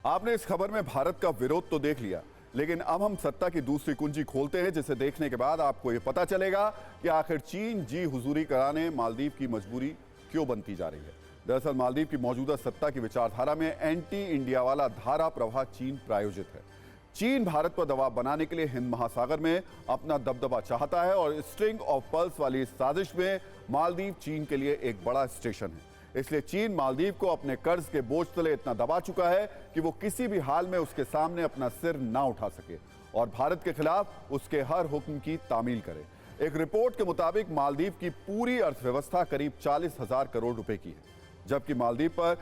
आपने इस खबर में भारत का विरोध तो देख लिया, लेकिन अब हम सत्ता की दूसरी कुंजी खोलते हैं, जिसे देखने के बाद आपको यह पता चलेगा कि आखिर चीन जी हुजूरी कराने मालदीव की मजबूरी क्यों बनती जा रही है। दरअसल मालदीव की मौजूदा सत्ता की विचारधारा में एंटी इंडिया वाला धारा प्रवाह चीन प्रायोजित है। चीन भारत पर दबाव बनाने के लिए हिंद महासागर में अपना दबदबा चाहता है और स्ट्रिंग ऑफ पर्ल्स वाली इस साजिश में मालदीव चीन के लिए एक बड़ा स्टेशन है। इसलिए चीन मालदीव को अपने कर्ज के बोझ तले इतना दबा चुका है कि वो किसी भी हाल में उसके सामने अपना सिर ना उठा सके और भारत के खिलाफ उसके हर हुक्म की तामील करे। एक रिपोर्ट के मुताबिक मालदीव की पूरी अर्थव्यवस्था करीब 40,000 करोड़ रुपए की है, जबकि मालदीव पर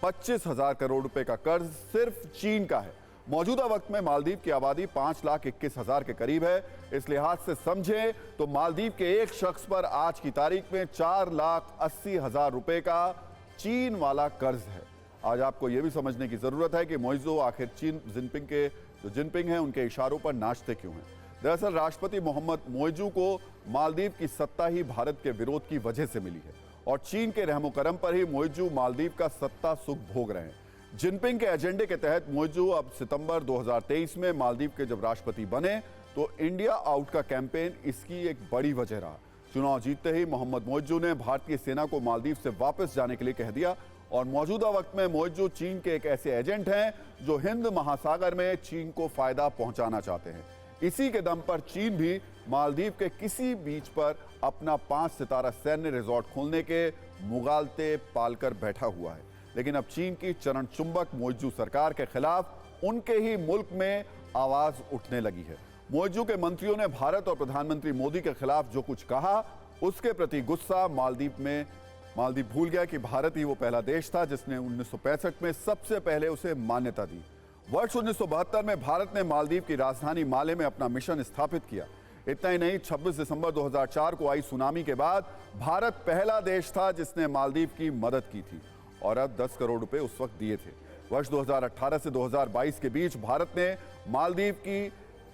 25,000 करोड़ रुपए का कर्ज सिर्फ चीन का है। मौजूदा वक्त में मालदीव की आबादी 5,21,000 के करीब है। इस लिहाज से समझें तो मालदीव के एक शख्स पर आज की तारीख में 4,80,000 रुपए का चीन वाला कर्ज है। आज आपको यह भी समझने की जरूरत है कि मोइजो आखिर चीन जिनपिंग हैं उनके इशारों पर नाचते क्यों हैं। दरअसल राष्ट्रपति मोहम्मद मोइजू को मालदीव की सत्ता ही भारत के विरोध की वजह से मिली है और चीन के रहमो करम पर ही मोइजू मालदीव का सत्ता सुख भोग रहे हैं। जिनपिंग के एजेंडे के तहत मोइजू अब सितंबर 2023 में मालदीव के जब राष्ट्रपति बने तो इंडिया आउट का कैंपेन इसकी एक बड़ी वजह रहा। चुनाव जीतते ही मोहम्मद मोइजू ने भारतीय सेना को मालदीव से वापस जाने के लिए कह दिया और मौजूदा वक्त में मोइजू चीन के एक ऐसे एजेंट हैं जो हिंद महासागर में चीन को फायदा पहुंचाना चाहते हैं। इसी के दम पर चीन भी मालदीव के किसी बीच पर अपना 5 सितारा सैन्य रिजॉर्ट खोलने के मुगालते पालकर बैठा हुआ है। लेकिन अब चीन की चरण चुंबक मोइजू सरकार के खिलाफ उनके ही मुल्क में आवाज उठने लगी है। मोइजू के मंत्रियों ने भारत और प्रधानमंत्री मोदी के खिलाफ जो कुछ कहा उसके प्रति गुस्सा मालदीव भूल गया कि भारत ही वो पहला देश था जिसने 1965 में सबसे पहले उसे मान्यता दी। वर्ष 1972 में भारत ने मालदीव की राजधानी माले में अपना मिशन स्थापित किया। इतना ही नहीं, 26 दिसंबर 2004 को आई सुनामी के बाद भारत पहला देश था जिसने मालदीव की मदद की थी और अब 10 करोड़ रुपए उस वक्त दिए थे। वर्ष 2018 से 2022 के बीच भारत ने मालदीव की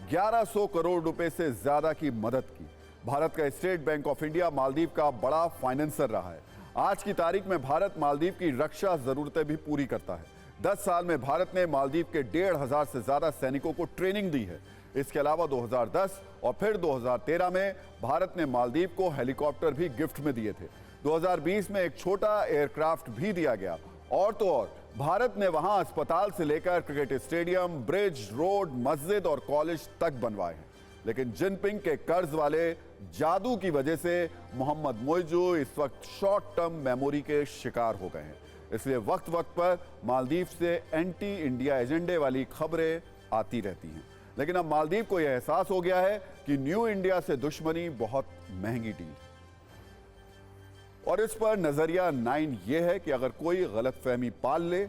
1100 करोड़ रुपए से ज्यादा की मदद की। भारत का state bank of India Maldives का बड़ा फाइनेंसर रहा है। आज की तारीख में भारत मालदीव की रक्षा जरूरतें भी पूरी करता है। 10 साल में भारत ने मालदीव के 1,500 से ज्यादा सैनिकों को ट्रेनिंग दी है। इसके अलावा 2010 और फिर 2013 में भारत ने मालदीव को हेलीकॉप्टर भी गिफ्ट में दिए थे। 2020 में एक छोटा एयरक्राफ्ट भी दिया गया और तो और भारत ने वहां अस्पताल से लेकर क्रिकेट स्टेडियम, ब्रिज, रोड, मस्जिद और कॉलेज तक बनवाए हैं। लेकिन जिनपिंग के कर्ज वाले जादू की वजह से मोहम्मद मोइजू इस वक्त शॉर्ट टर्म मेमोरी के शिकार हो गए हैं। इसलिए वक्त वक्त पर मालदीव से एंटी इंडिया एजेंडे वाली खबरें आती रहती हैं। लेकिन अब मालदीव को यह एहसास हो गया है कि न्यू इंडिया से दुश्मनी बहुत महंगी डील है और इस पर नजरिया 9 यह है कि अगर कोई गलतफहमी पाल ले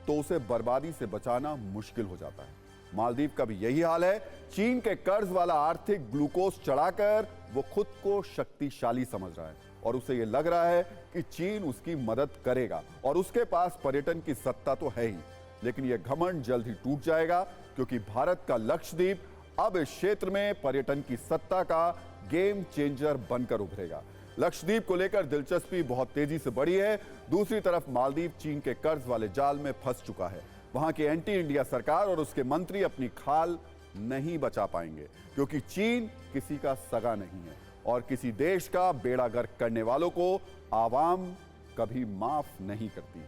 तो उसे बर्बादी से बचाना मुश्किल हो जाता है। मालदीव का भी यही हाल है। चीन के कर्ज वाला आर्थिक ग्लूकोज चढ़ाकर वो खुद को शक्तिशाली समझ रहा है और उसे यह लग रहा है कि चीन उसकी मदद करेगा और उसके पास पर्यटन की सत्ता तो है ही। लेकिन यह घमंड जल्द ही टूट जाएगा क्योंकि भारत का लक्षद्वीप अब इस क्षेत्र में पर्यटन की सत्ता का गेम चेंजर बनकर उभरेगा। लक्षद्वीप को लेकर दिलचस्पी बहुत तेजी से बढ़ी है। दूसरी तरफ मालदीव चीन के कर्ज वाले जाल में फंस चुका है। वहां की एंटी इंडिया सरकार और उसके मंत्री अपनी खाल नहीं बचा पाएंगे क्योंकि चीन किसी का सगा नहीं है और किसी देश का बेड़ा गर्क करने वालों को आवाम कभी माफ नहीं करती।